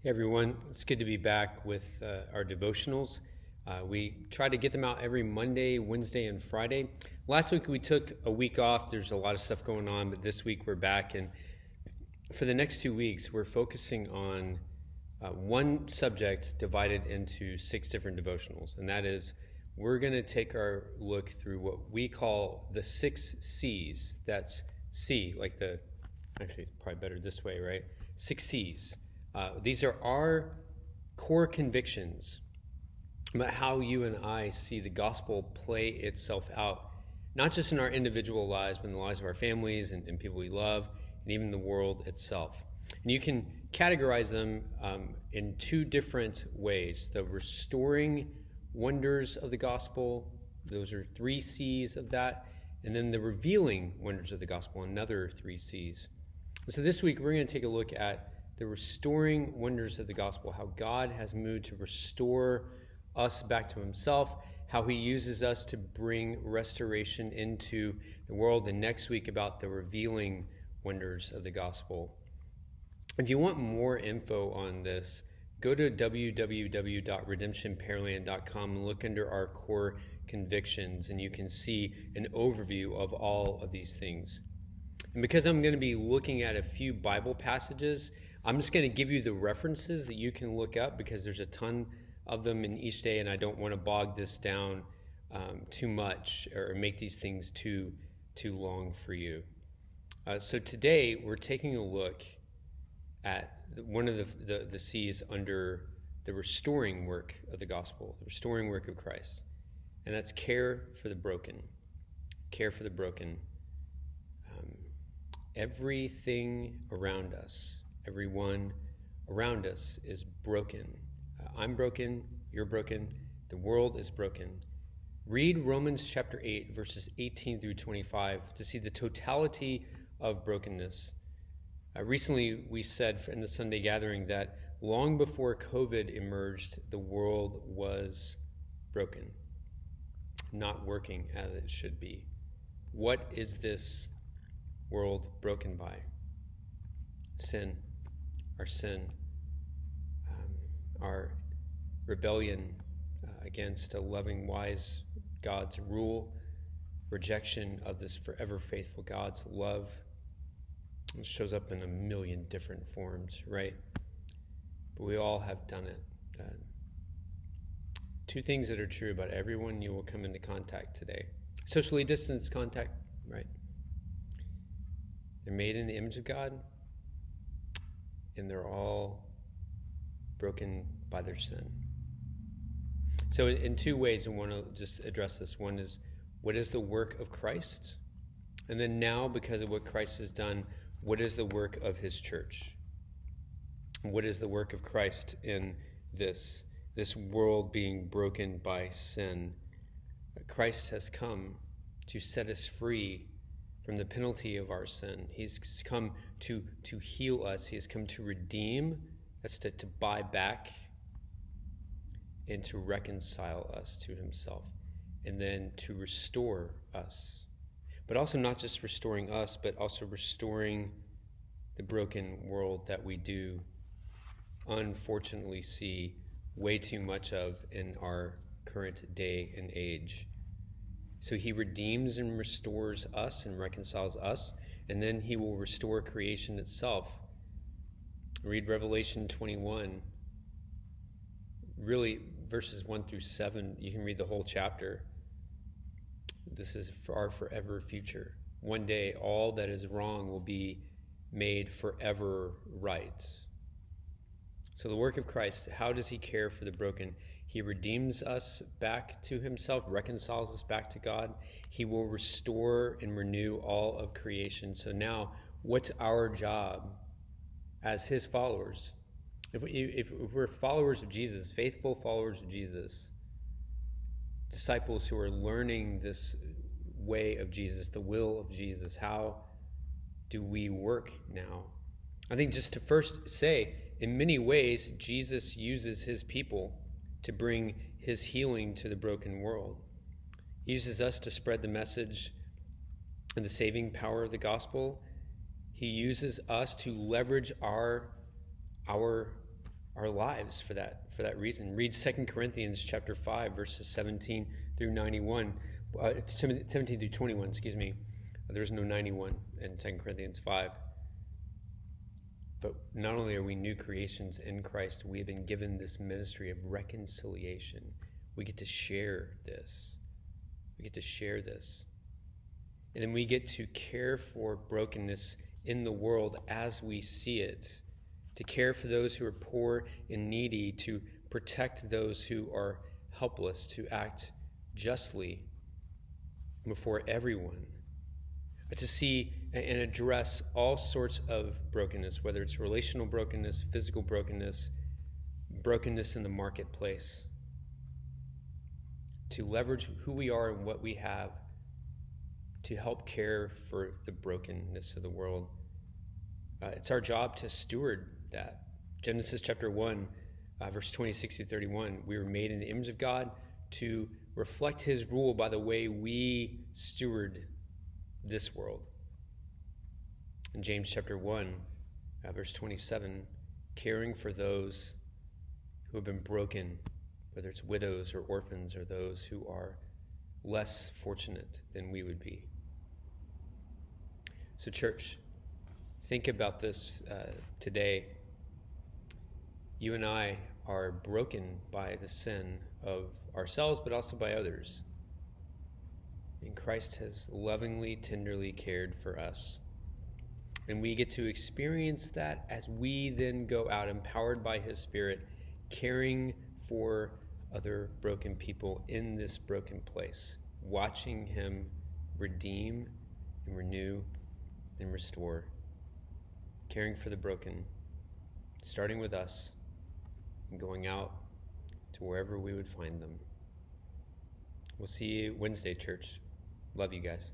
Hey everyone, it's good to be back with our devotionals. We try to get them out every Monday, Wednesday, and Friday. Last week we took a week off. There's a lot of stuff going on, but this week we're back. And for the next 2 weeks, we're focusing on one subject divided into 6 different devotionals. And that is, we're going to take our look through what we call the 6 C's. That's C, like actually probably better this way, right? 6 C's. These are our core convictions about how you and I see the gospel play itself out, not just in our individual lives, but in the lives of our families and people we love, and even the world itself. And you can categorize them in 2 different ways. The restoring wonders of the gospel, those are 3 C's of that, and then the revealing wonders of the gospel, another 3 C's. And so this week we're going to take a look at the restoring wonders of the gospel, how God has moved to restore us back to himself, how he uses us to bring restoration into the world, and next week about the revealing wonders of the gospel. If you want more info on this, go to www.redemptionpearland.com and look under our core convictions, and you can see an overview of all of these things. And because I'm going to be looking at a few Bible passages, I'm just going to give you the references that you can look up because there's a ton of them in each day, and I don't want to bog this down too much or make these things too long for you. So today we're taking a look at one of the C's under the restoring work of the gospel, the restoring work of Christ, and that's care for the broken. Care for the broken. Everything around us, everyone around us is broken. I'm broken, you're broken, the world is broken. Read Romans chapter 8, verses 18 through 25 to see the totality of brokenness. Recently, we said in the Sunday gathering that long before COVID emerged, the world was broken, not working as it should be. What is this world broken by? Sin. Our sin, our rebellion against a loving, wise God's rule, rejection of this forever faithful God's love. It shows up in a million different forms, right? But we all have done it. 2 things that are true about everyone you will come into contact today. Socially distanced contact, right? They're made in the image of God, and they're all broken by their sin. So in 2 ways, I want to just address this. One is, what is the work of Christ? And then now, because of what Christ has done, what is the work of his church? What is the work of Christ in this world being broken by sin? Christ has come to set us free from the penalty of our sin. He's come to heal us. He has come to redeem, that's to buy back, and to reconcile us to himself, and then to restore us. But also not just restoring us, but also restoring the broken world that we do unfortunately see way too much of in our current day and age. So he redeems and restores us and reconciles us, and then he will restore creation itself. Read Revelation 21. Really, verses 1 through 7, you can read the whole chapter. This is our forever future. One day, all that is wrong will be made forever right. So the work of Christ, how does he care for the broken? He redeems us back to himself, reconciles us back to God. He will restore and renew all of creation. So now, what's our job as his followers? If we're followers of Jesus, faithful followers of Jesus, disciples who are learning this way of Jesus, the will of Jesus, how do we work now? I think just to first say, in many ways, Jesus uses his people to bring his healing to the broken world. He uses us to spread the message and the saving power of the gospel. He uses us to leverage our our lives for that reason. Read 2 Corinthians chapter 5, verses 17 through 91, 17 through 21, excuse me. There's no 91 in 2 Corinthians 5. But not only are we new creations in Christ, we have been given this ministry of reconciliation. We get to share this. We get to share this. And then we get to care for brokenness in the world as we see it, to care for those who are poor and needy, to protect those who are helpless, to act justly before everyone, to see and address all sorts of brokenness, whether it's relational brokenness, physical brokenness, brokenness in the marketplace, to leverage who we are and what we have to help care for the brokenness of the world. It's our job to steward that. Genesis chapter 1, verse 26 through 31, we were made in the image of God to reflect his rule by the way we steward this world. In James chapter 1, verse 27, caring for those who have been broken, whether it's widows or orphans or those who are less fortunate than we would be. So church, think about this today. You and I are broken by the sin of ourselves, but also by others. And Christ has lovingly, tenderly cared for us. And we get to experience that as we then go out, empowered by his Spirit, caring for other broken people in this broken place, watching him redeem and renew and restore, caring for the broken, starting with us and going out to wherever we would find them. We'll see you Wednesday, church. Love you guys.